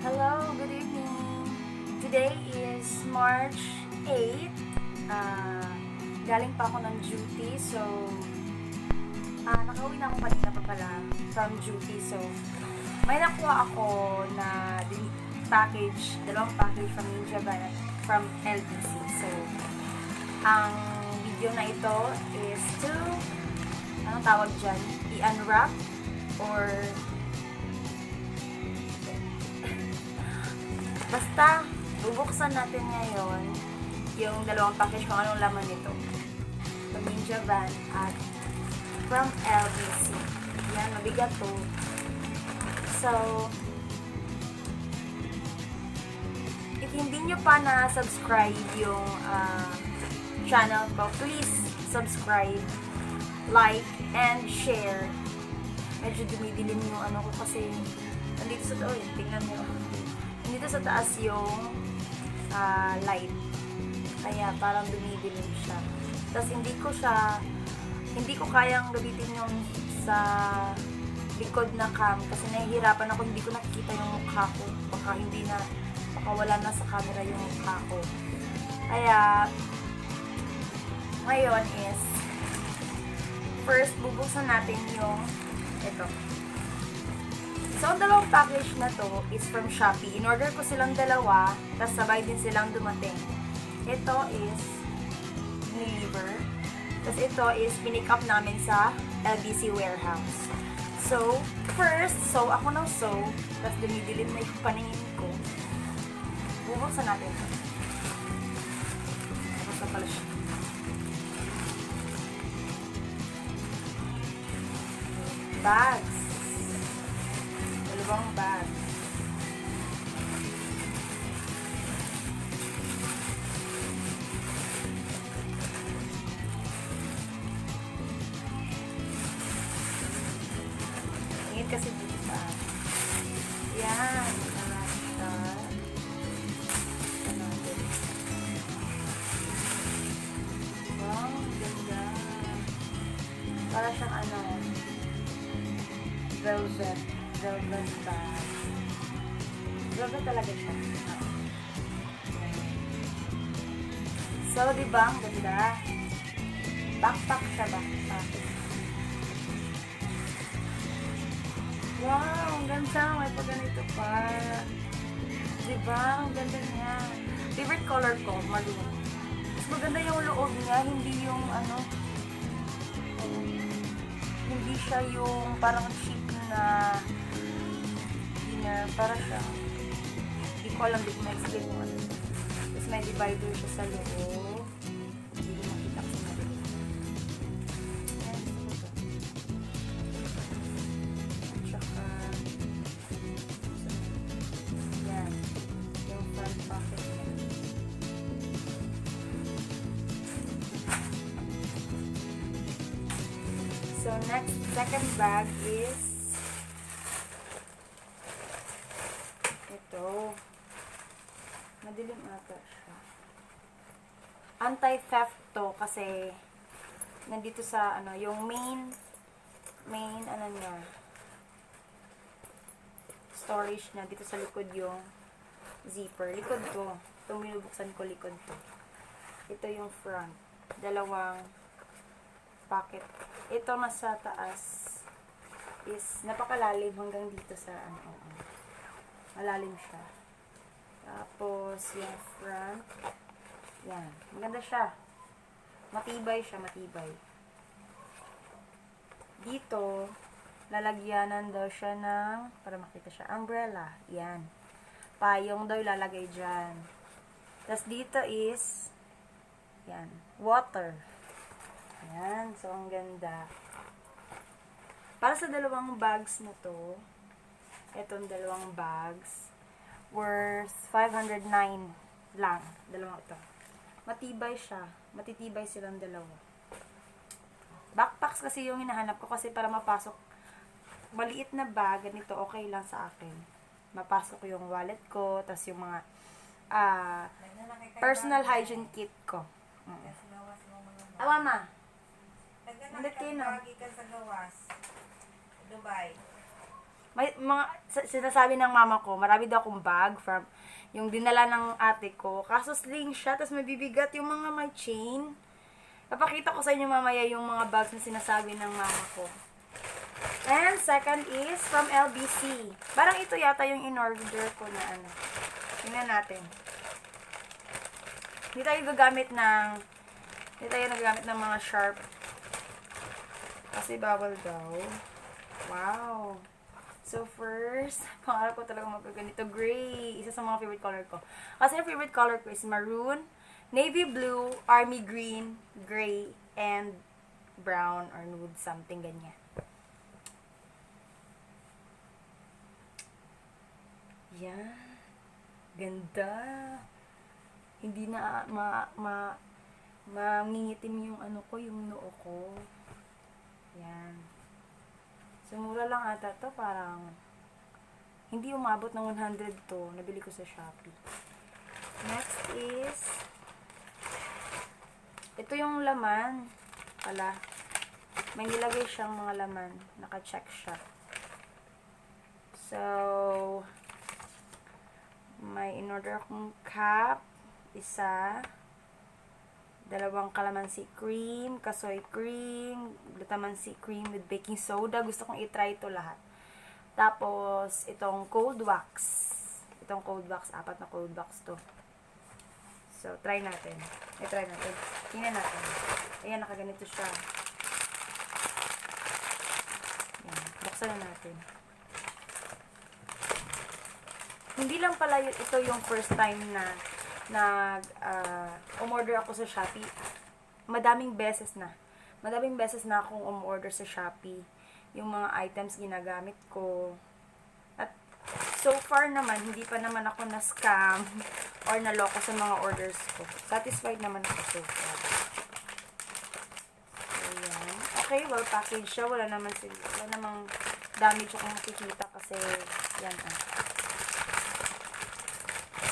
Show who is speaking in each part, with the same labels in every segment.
Speaker 1: Hello, good evening. Today is March 8. Galing pa ako ng duty, so nakauwi na ako kanina pa pala from duty. So, may nakuha ako na dalawang package from Ninja Van from LBC. So, ang video na ito is to, anong tawag dyan? I-unwrap or basta, bubuksan natin ngayon yung dalawang package kung anong laman nito. From Ninja Van at from LBC. Yan, mabigat to. So, if hindi nyo pa na-subscribe yung channel ko, please subscribe, like, and share. Medyo dumidilim yung ano ko kasi nandito sa taas, tingnan nyo. Dito sa taas yung light. Kaya parang dumidilim siya. Tapos hindi ko kayang gamitin yung sa likod na cam kasi nahihirapan ako, hindi ko nakikita yung mukha ko. Baka wala na sa camera yung mukha ko. Kaya, ngayon is, first, bubuksan natin yung ito. So, ang dalawang package na to is from Shopee. In-order ko silang dalawa, tapos sabay din silang dumating. Ito is deliver. Tapos ito is pinick up namin sa LBC warehouse. So, first, sew ako ng sew, tapos dumidilim na yung paningin ko. Bubuksan natin. Tapos na pala siya. Bags. Dalawang bag. Ingit kasi dito pa. Yan. Wow, ganda. Para siyang velvet bag. Velvet talaga siya. So, diba? Ang ganda. Backpack siya, backpack. Wow, ang ganda. May pa ganito pa. Diba? Ang ganda niya. Favorite color ko, maroon. Mas maganda yung loob niya, hindi yung hindi siya yung parang cheap na para siya. Hindi ko alam, di ko ma-explain mo ano. Tapos may divider siya sa loob. Hindi ko makita kasi mabili. Yan, ito. Tsaka, yan. Yung front pocket niya. So, next, second bag is ito. Madilim ata siya. Anti-theft to kasi nandito sa yung main niya. Storage niya dito sa likod yung zipper. Likod to. Itong binubuksan ko, likod to. Ito yung front. Dalawang pocket. Ito nasa taas is napakalalim hanggang dito sa malalim siya. Tapos yung front, yan, maganda siya. Matibay siya, matibay. Dito lalagyanan daw siya ng, para makita siya, umbrella. Yan. Payong daw ilalagay dyan. Tapos dito is yan, water. Yan, so ang ganda. Para sa dalawang bags na to, etong dalawang bags, worth 509 lang. Dalawang ito. Matibay siya. Matitibay silang dalawa. Backpacks kasi yung hinahanap ko kasi para mapasok. Maliit na bag, ganito okay lang sa akin. Mapasok yung wallet ko, tas yung mga personal hygiene kit ko. Mama.
Speaker 2: Nagkakagi ka sa gawas. Dubai.
Speaker 1: May mga sinasabi ng mama ko, marami daw akong bag from yung dinala ng ate ko. Kaso sling siya, tapos mabibigat yung mga may chain. Papakita ko sa inyo mamaya yung mga bags na sinasabi ng mama ko. And second is from LBC. Parang ito yata yung in-order ko na ano. Tingnan natin. Hindi tayo gagamit ng mga sharp. Kasi bawal daw. Wow. So first, pangarap ko talaga magkaganito. Gray. Isa sa mga favorite color ko. Kasi yung favorite color ko is maroon, navy blue, army green, gray, and brown or nude, something ganyan. Yan. Ganda. Hindi na mangingitim yung ano ko, yung noo ko. Yan. So, mura lang ata to. Parang, hindi umabot ng 100 to. Nabili ko sa Shopee. Next is, ito yung laman. Pala. May nilagay siyang mga laman. Naka-check siya. So, may in-order akong cap. Isa. Dalawang calamansi cream, kasoy cream, glutamansi cream with baking soda. Gusto kong i-try ito lahat. Tapos, itong cold wax. Itong cold wax, 4 na cold wax to. So, try natin. I-try natin. Tingnan natin. Ayan, nakaganito siya. Ayan, buksan na natin. Hindi lang pala ito yung first time na umorder ako sa Shopee. Madaming beses na akong umorder sa Shopee. Yung mga items ginagamit ko. At so far naman, hindi pa naman ako na-scam or naloko sa mga orders ko. Satisfied naman ako so far. Ayan. Okay, well packaged siya. Wala namang damage akong makikita kasi yan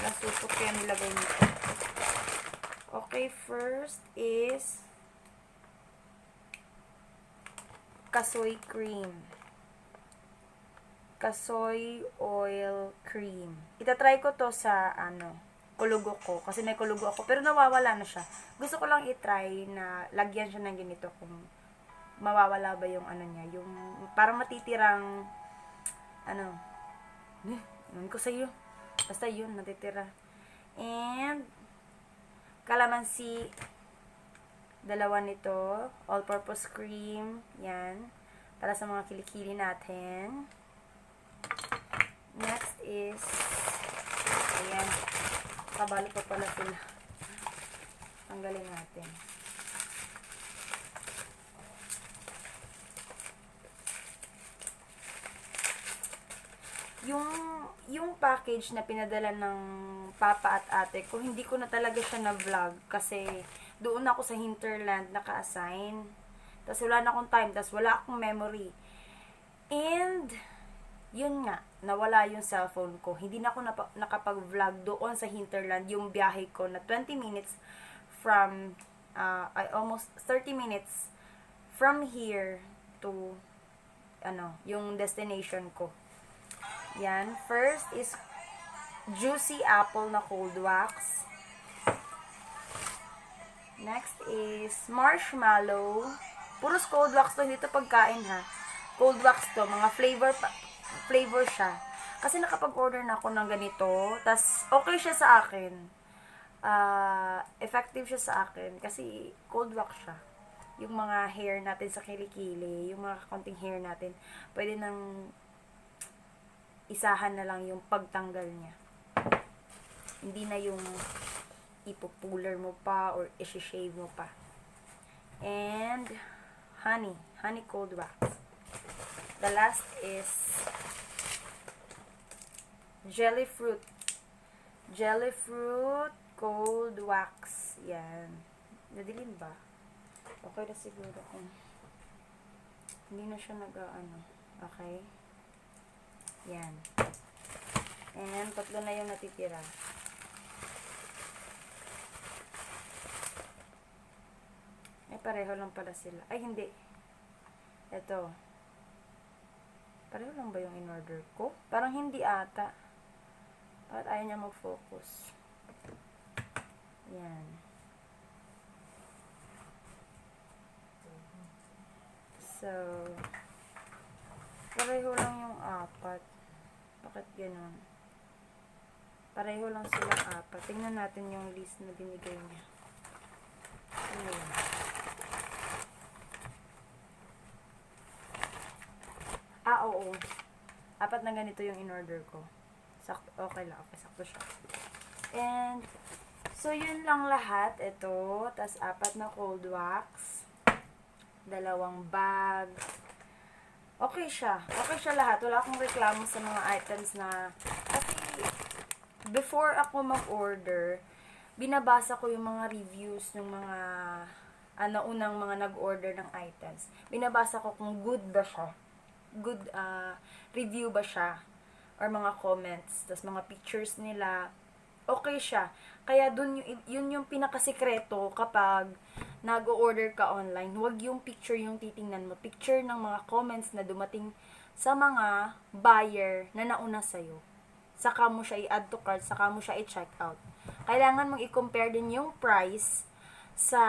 Speaker 1: nasusok kaya nilagay nito. Okay, first is kasoy cream. Kasoy oil cream. Itatry ko to sa kulugo ko. Kasi may kulugo ako. Pero nawawala na siya. Gusto ko lang itry na lagyan siya ng ganito kung mawawala ba yung niya. Yung parang matitirang ko sa iyo. Basta yun, natitira. And, calamansi, 2 nito. All-purpose cream. Yan. Para sa mga kilikili natin. Next is, ayan. Kabalo pa pala sila. Tanggalin natin. Yung package na pinadala ng papa at ate ko, hindi ko na talaga siya na-vlog kasi doon ako sa hinterland naka-assign. Tapos wala na akong time, tapos wala akong memory. And, yun nga, nawala yung cellphone ko. Hindi na ako nakapag-vlog doon sa hinterland, yung biyahe ko na 20 minutes from, almost 30 minutes from here to, yung destination ko. Yan. First is juicy apple na cold wax. Next is marshmallow. Puros cold wax to. Hindi to pagkain ha. Cold wax to. Mga flavor siya. Kasi nakapag-order na ako ng ganito. Tas okay siya sa akin. Effective siya sa akin. Kasi cold wax siya. Yung mga hair natin sa kilikili. Yung mga konting hair natin. Pwede nang isahan na lang yung pagtanggal niya. Hindi na yung ipupuller mo pa or isi-shave mo pa. And honey cold wax. The last is jelly fruit cold wax. Yan. Nadilim ba? Okay na siguro kung hindi na siya okay. Yan. And, 3 na yung natitira. Ay, pareho lang pala sila. Ay, hindi. Ito. Pareho lang ba yung in-order ko? Parang hindi ata. Bakit ayaw niya mag-focus? Yan. So, pareho lang yung apat. Bakit ganun? Pareho lang silang apat. Tingnan natin yung list na binigay niya. Ano yun? Oo. Apat na ganito yung in-order ko. Okay lang. Okay, sakto siya. And, so yun lang lahat. Ito. Tas 4 na cold wax. 2 bag. Okay siya. Okay siya lahat. Wala akong reklamo sa mga items na... Kasi, before ako mag-order, binabasa ko yung mga reviews ng mga unang mga nag-order ng items. Binabasa ko kung good ba siya. Good review ba siya. Or mga comments. Tas mga pictures nila. Okay siya. Kaya yun yung pinakasikreto kapag nag-order ka online. Huwag yung picture yung titingnan mo. Picture ng mga comments na dumating sa mga buyer na nauna sa'yo. Saka mo siya i-add to cart, saka mo siya i-check out. Kailangan mong i-compare din yung price sa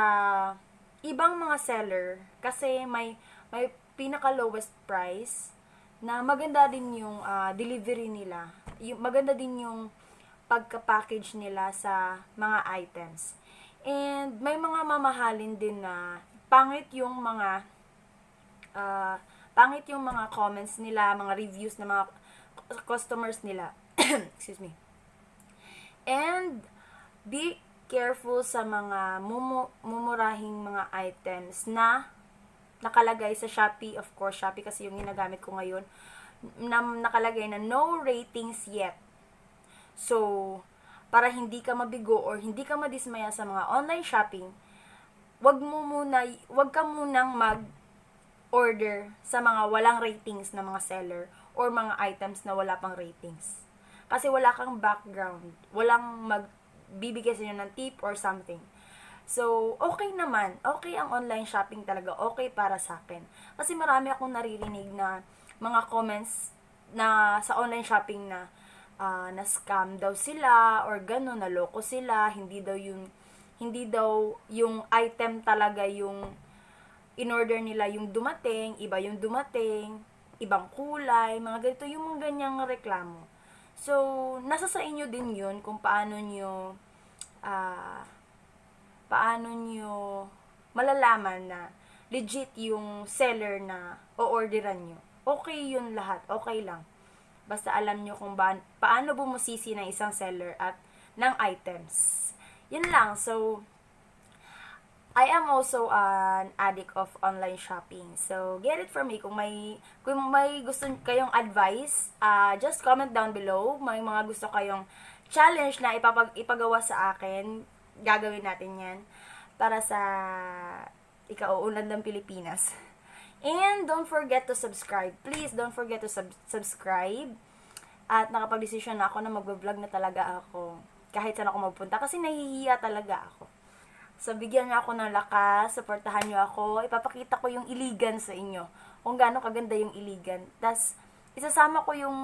Speaker 1: ibang mga seller kasi may pinaka lowest price na maganda din yung delivery nila. Maganda din yung pagka-package nila sa mga items. And may mga mamahalin din na pangit yung mga comments nila, mga reviews ng mga customers nila. Excuse me. And be careful sa mga mumurahing mga items na nakalagay sa Shopee. Of course, Shopee kasi yung ginagamit ko ngayon. Na nakalagay na no ratings yet. So, para hindi ka mabigo or hindi ka madismaya sa mga online shopping, wag ka munang mag-order sa mga walang ratings na mga seller or mga items na wala pang ratings. Kasi wala kang background. Walang magbibigay sa inyo ng tip or something. So, okay naman. Okay ang online shopping talaga. Okay para sa akin. Kasi marami akong naririnig na mga comments na sa online shopping na na-scam daw sila or gano'n, naloko sila, hindi daw yung item talaga yung in-order nila yung dumating, iba yung dumating, ibang kulay, mga ganito, yung mga ganyang reklamo. So, nasa sa inyo din yun kung paano nyo malalaman na legit yung seller na o-orderan nyo. Okay yun lahat, okay lang. Basta alam nyo kung paano bumusisi ng isang seller at ng items. Yun lang. So, I am also an addict of online shopping. So, get it from me. Kung may gusto kayong advice, just comment down below. May mga gusto kayong challenge na ipagawa sa akin, gagawin natin yan para sa ikauunlad ng Pilipinas. And don't forget to subscribe. Please don't forget to subscribe. At nakapag-desisyon na ako na mag-vlog na talaga ako. Kahit saan ako magpunta. Kasi nahihiya talaga ako. So, bigyan niyo ako ng lakas. Supportahan niyo ako. Ipapakita ko yung Iligan sa inyo. Kung gaano kaganda yung Iligan. Tapos, isasama ko yung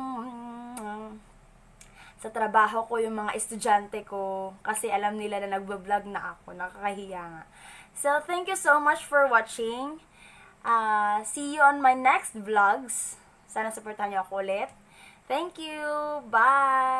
Speaker 1: sa trabaho ko yung mga estudyante ko. Kasi alam nila na nag-vlog na ako. Nakakahiya nga. So, thank you so much for watching. See you on my next vlogs. Sana supportahan niyo ako ulit. Thank you. Bye.